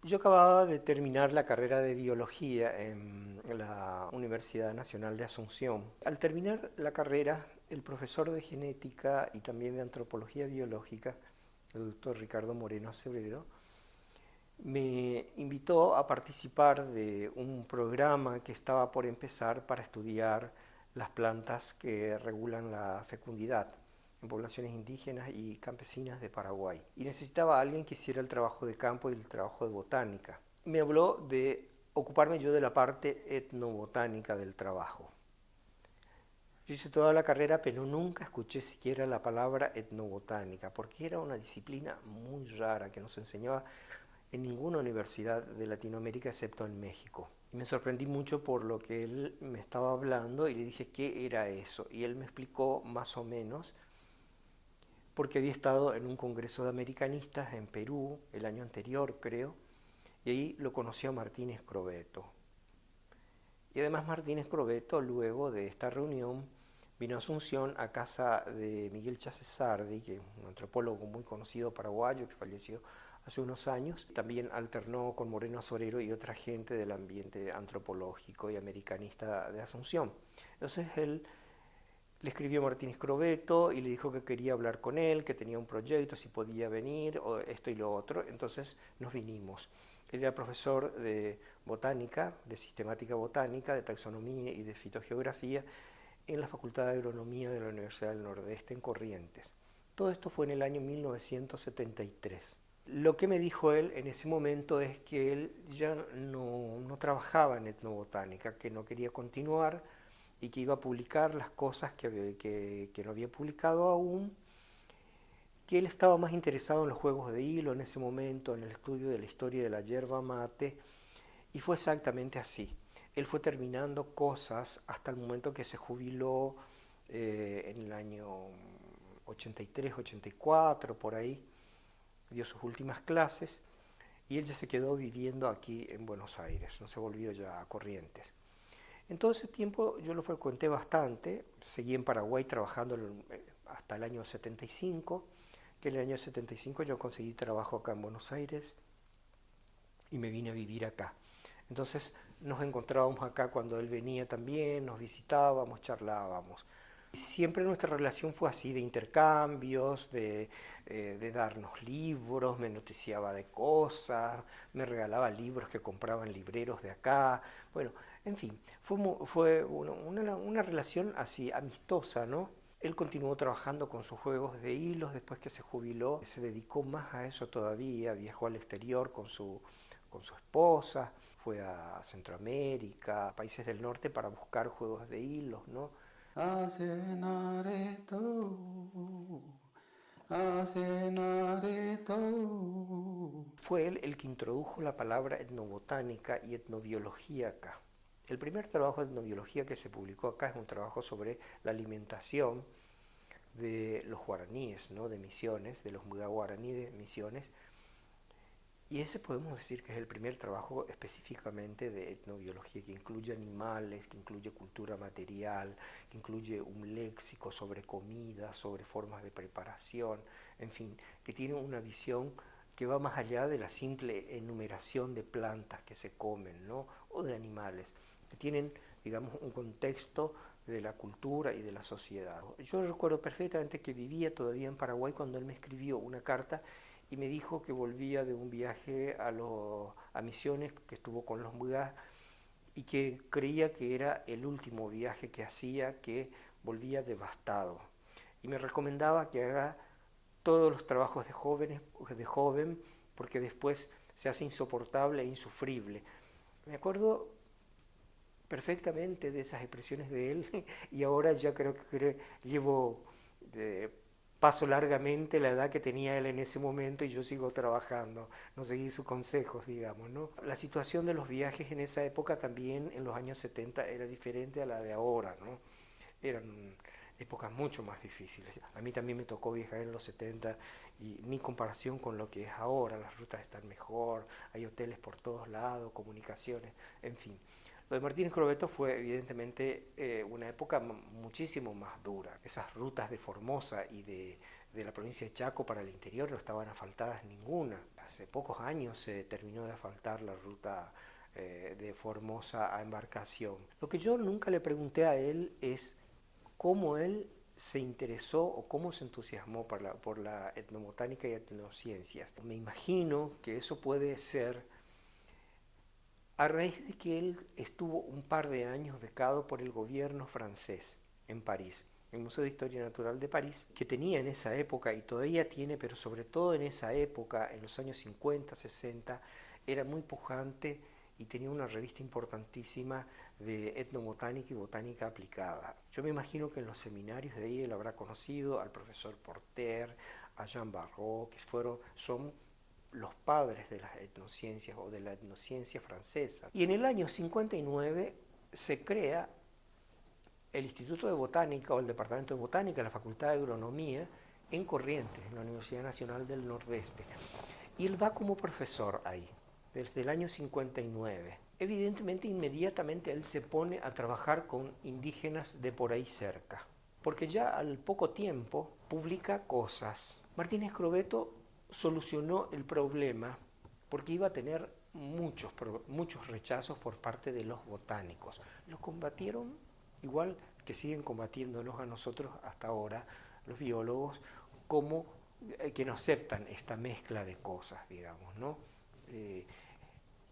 Yo acababa de terminar la carrera de biología en la Universidad Nacional de Asunción. Al terminar la carrera, el profesor de genética y también de antropología biológica, el doctor Ricardo Moreno Acevedo, me invitó a participar de un programa que estaba por empezar para estudiar las plantas que regulan la fecundidad en poblaciones indígenas y campesinas de Paraguay. Y necesitaba a alguien que hiciera el trabajo de campo y el trabajo de botánica. Me habló de ocuparme yo de la parte etnobotánica del trabajo. Yo hice toda la carrera, pero nunca escuché siquiera la palabra etnobotánica, porque era una disciplina muy rara que no se enseñaba en ninguna universidad de Latinoamérica excepto en México. Y me sorprendí mucho por lo que él me estaba hablando y le dije qué era eso. Y él me explicó más o menos porque había estado en un congreso de americanistas en Perú el año anterior, creo, y ahí lo conoció a Martínez Crobeto. Y además Martínez Crobeto, luego de esta reunión, vino a Asunción a casa de Miguel Chasesardi, que es un antropólogo muy conocido paraguayo que falleció hace unos años. También alternó con Moreno Azorero y otra gente del ambiente antropológico y americanista de Asunción. Entonces él le escribió a Martínez Crobeto y le dijo que quería hablar con él, que tenía un proyecto, si podía venir, o esto y lo otro. Entonces nos vinimos. Él era profesor de botánica, de sistemática botánica, de taxonomía y de fitogeografía en la Facultad de Agronomía de la Universidad del Nordeste en Corrientes. Todo esto fue en el año 1973. Lo que me dijo él en ese momento es que él ya no trabajaba en etnobotánica, que no quería continuar y que iba a publicar las cosas que no había publicado aún, que él estaba más interesado en los juegos de hilo en ese momento, en el estudio de la historia de la yerba mate, y fue exactamente así. Él fue terminando cosas hasta el momento que se jubiló en el año 83, 84, por ahí, dio sus últimas clases, y él ya se quedó viviendo aquí en Buenos Aires, no se volvió ya a Corrientes. En todo ese tiempo yo lo frecuenté bastante, seguí en Paraguay trabajando hasta el año 75, que en el año 75 yo conseguí trabajo acá en Buenos Aires y me vine a vivir acá. Entonces nos encontrábamos acá cuando él venía también, nos visitábamos, charlábamos. Siempre nuestra relación fue así, de intercambios, de darnos libros, me noticiaba de cosas, me regalaba libros que compraban libreros de acá. Bueno, en fin, fue una relación así amistosa, ¿no? Él continuó trabajando con sus juegos de hilos después que se jubiló, se dedicó más a eso todavía, viajó al exterior con su esposa, fue a Centroamérica, a países del norte para buscar juegos de hilos, ¿no? Fue él el que introdujo la palabra etnobotánica y etnobiología acá. El primer trabajo de etnobiología que se publicó acá es un trabajo sobre la alimentación de los guaraníes, ¿no? De Misiones, de los Muda guaraní de Misiones. Y ese podemos decir que es el primer trabajo específicamente de etnobiología, que incluye animales, que incluye cultura material, que incluye un léxico sobre comida, sobre formas de preparación, en fin, que tiene una visión que va más allá de la simple enumeración de plantas que se comen, ¿no? O de animales, que tienen, digamos, un contexto de la cultura y de la sociedad. Yo recuerdo perfectamente que vivía todavía en Paraguay cuando él me escribió una carta y me dijo que volvía de un viaje a Misiones, que estuvo con los Mudas, y que creía que era el último viaje que hacía, que volvía devastado. Y me recomendaba que haga todos los trabajos de joven, porque después se hace insoportable e insufrible. Me acuerdo perfectamente de esas expresiones de él y ahora ya creo que llevo paso largamente la edad que tenía él en ese momento y yo sigo trabajando, no seguí sus consejos, digamos, ¿no? La situación de los viajes en esa época también, en los años 70, era diferente a la de ahora, ¿no? Eran épocas mucho más difíciles. A mí también me tocó viajar en los 70 y ni comparación con lo que es ahora, las rutas están mejor, hay hoteles por todos lados, comunicaciones, en fin. Lo de Martínez Crobeto fue evidentemente una época muchísimo más dura. Esas rutas de Formosa y de de la provincia de Chaco para el interior no estaban asfaltadas ninguna. Hace pocos años se terminó de asfaltar la ruta de Formosa a Embarcación. Lo que yo nunca le pregunté a él es cómo él se interesó o cómo se entusiasmó por la etnobotánica y etnociencias. Me imagino que eso puede ser a raíz de que él estuvo un par de años becado por el gobierno francés en París, el Museo de Historia Natural de París, que tenía en esa época, y todavía tiene, pero sobre todo en esa época, en los años 50, 60, era muy pujante y tenía una revista importantísima de etnobotánica y botánica aplicada. Yo me imagino que en los seminarios de ahí él habrá conocido al profesor Porter, a Jean Barrot, que son los padres de las etnociencias o de la etnociencia francesa. Y en el año 59 se crea el Instituto de Botánica o el Departamento de Botánica, la Facultad de Agronomía, en Corrientes, en la Universidad Nacional del Nordeste. Y él va como profesor ahí, desde el año 59. Evidentemente, inmediatamente él se pone a trabajar con indígenas de por ahí cerca, porque ya al poco tiempo publica cosas. Martínez Crovetto solucionó el problema porque iba a tener muchos rechazos por parte de los botánicos. Lo combatieron igual que siguen combatiéndonos a nosotros hasta ahora, los biólogos, como que no aceptan esta mezcla de cosas, digamos, ¿no?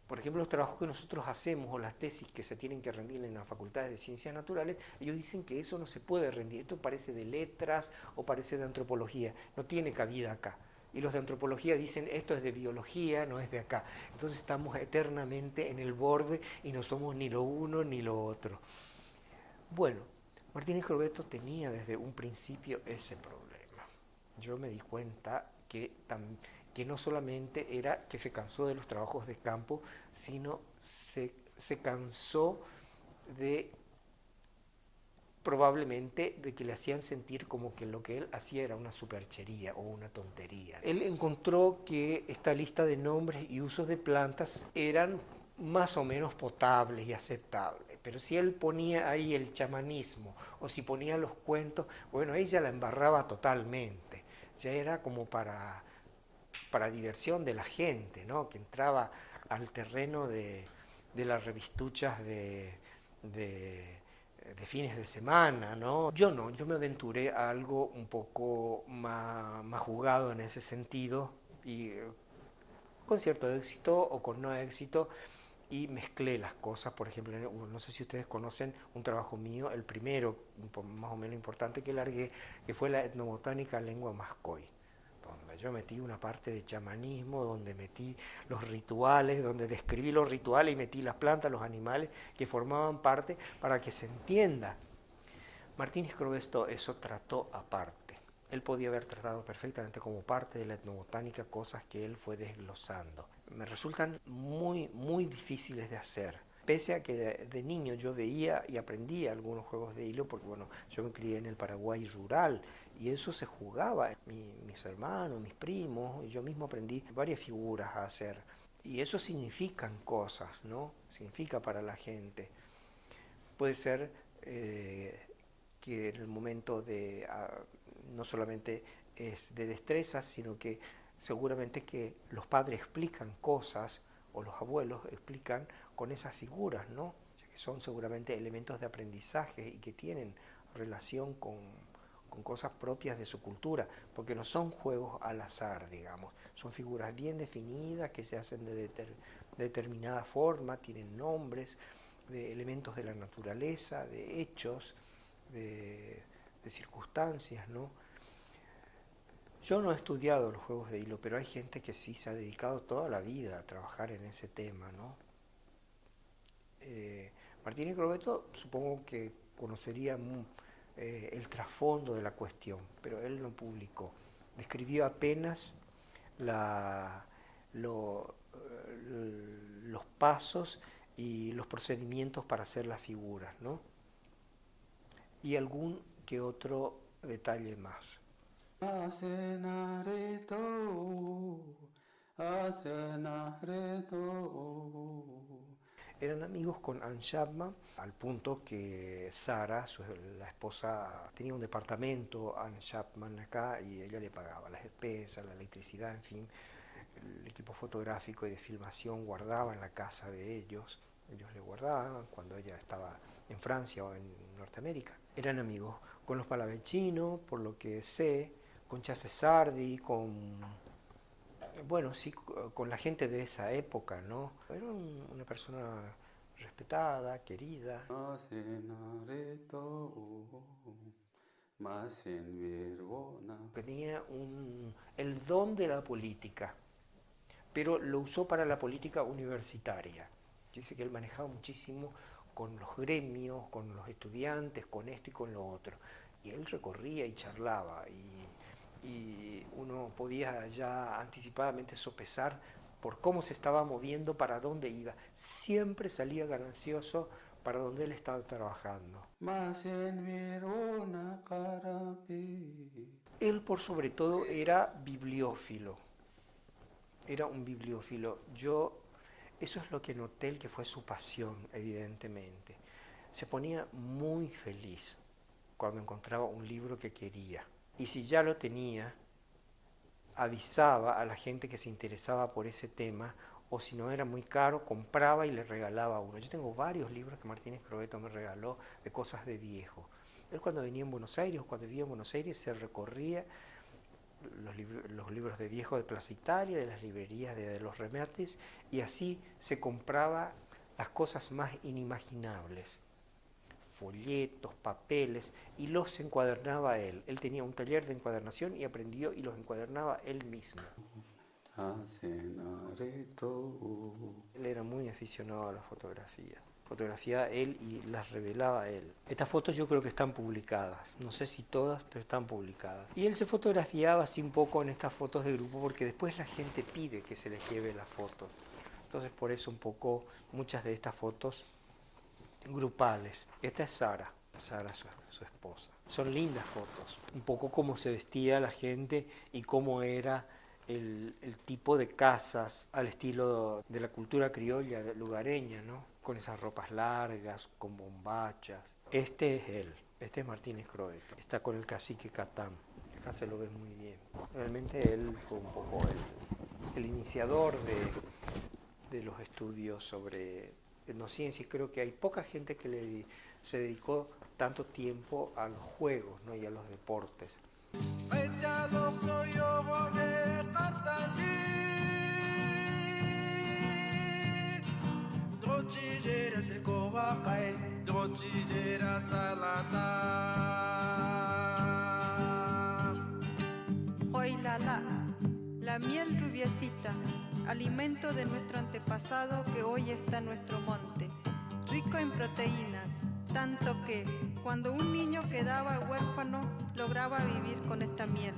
Por ejemplo, los trabajos que nosotros hacemos o las tesis que se tienen que rendir en las facultades de ciencias naturales, ellos dicen que eso no se puede rendir, esto parece de letras o parece de antropología, no tiene cabida acá. Y los de antropología dicen esto es de biología, no es de acá. Entonces estamos eternamente en el borde y no somos ni lo uno ni lo otro. Bueno, Martínez Crovetto tenía desde un principio ese problema. Yo me di cuenta que no solamente era que se cansó de los trabajos de campo, sino se cansó de probablemente de que le hacían sentir como que lo que él hacía era una superchería o una tontería. Él encontró que esta lista de nombres y usos de plantas eran más o menos potables y aceptables, pero si él ponía ahí el chamanismo o si ponía los cuentos, bueno, ahí ya la embarraba totalmente, ya era como para diversión de la gente, ¿no? Que entraba al terreno de las revistuchas de fines de semana, ¿no? Yo no, yo me aventuré a algo un poco más jugado en ese sentido y con cierto éxito o con no éxito y mezclé las cosas. Por ejemplo, no sé si ustedes conocen un trabajo mío, el primero más o menos importante que largué, que fue la etnobotánica lengua mascoy, donde yo metí una parte de chamanismo, donde metí los rituales, donde describí los rituales y metí las plantas, los animales que formaban parte para que se entienda. Martínez Crovetto eso trató aparte. Él podía haber tratado perfectamente como parte de la etnobotánica cosas que él fue desglosando. Me resultan muy difíciles de hacer. Pese a que de niño yo veía y aprendía algunos juegos de hilo, porque bueno, yo me crié en el Paraguay rural y eso se jugaba. Mis hermanos, mis primos, y yo mismo aprendí varias figuras a hacer. Y eso significan cosas, ¿no? Significa para la gente. Puede ser que en el momento de, no solamente es de destreza, sino que seguramente que los padres explican cosas o los abuelos explican con esas figuras, ¿no? Que son seguramente elementos de aprendizaje y que tienen relación con cosas propias de su cultura, porque no son juegos al azar, digamos, son figuras bien definidas que se hacen de determinada forma, tienen nombres, de elementos de la naturaleza, de hechos, de circunstancias, ¿no? Yo no he estudiado los juegos de hilo, pero hay gente que sí se ha dedicado toda la vida a trabajar en ese tema, ¿no? Martínez Crovetto supongo que conocería el trasfondo de la cuestión, pero él no publicó. Describió apenas los pasos y los procedimientos para hacer las figuras, ¿no? Y algún que otro detalle más. Eran amigos con Anne Chapman, al punto que Sara, la esposa, tenía un departamento, Anne Chapman acá, y ella le pagaba las expensas, la electricidad, en fin. El equipo fotográfico y de filmación guardaba en la casa de ellos le guardaban cuando ella estaba en Francia o en Norteamérica. Eran amigos con los Palavecino, por lo que sé, con Chasesardi, bueno, sí, con la gente de esa época, ¿no? Era una persona respetada, querida. Tenía el don de la política, pero lo usó para la política universitaria. Dice que él manejaba muchísimo con los gremios, con los estudiantes, con esto y con lo otro. Y él recorría y charlaba, y uno podía ya anticipadamente sopesar por cómo se estaba moviendo, para dónde iba. Siempre salía ganancioso para donde él estaba trabajando. Él, por sobre todo, era bibliófilo. Era un bibliófilo. Eso es lo que noté, que fue su pasión, evidentemente. Se ponía muy feliz cuando encontraba un libro que quería. Y si ya lo tenía, avisaba a la gente que se interesaba por ese tema, o si no era muy caro, compraba y le regalaba uno. Yo tengo varios libros que Martínez Croetto me regaló de cosas de viejo. Él, cuando venía en Buenos Aires, o cuando vivía en Buenos Aires, se recorría los libros de viejo de Plaza Italia, de las librerías de los remates, y así se compraba las cosas más inimaginables, folletos, papeles, y los encuadernaba él. Él tenía un taller de encuadernación y aprendió y los encuadernaba él mismo. Él era muy aficionado a la fotografía. Fotografiaba él y las revelaba él. Estas fotos yo creo que están publicadas, no sé si todas, pero están publicadas. Y él se fotografiaba así un poco en estas fotos de grupo, porque después la gente pide que se les lleve las fotos. Entonces por eso un poco muchas de estas fotos grupales. Esta es Sara, su esposa. Son lindas fotos, un poco cómo se vestía la gente y cómo era el tipo de casas al estilo de la cultura criolla lugareña, ¿no? Con esas ropas largas, con bombachas. Este es él, este es Martínez Croetto. Está con el cacique Catán. Acá se lo ve muy bien. Realmente él fue un poco el iniciador de los estudios sobre etnociencia, y creo que hay poca gente que se dedicó tanto tiempo a los juegos, ¿no? Y a los deportes. Hoylala, la miel rubiecita, alimento de nuestro antepasado que hoy está en nuestro monte, rico en proteínas, tanto que cuando un niño quedaba huérfano lograba vivir con esta miel.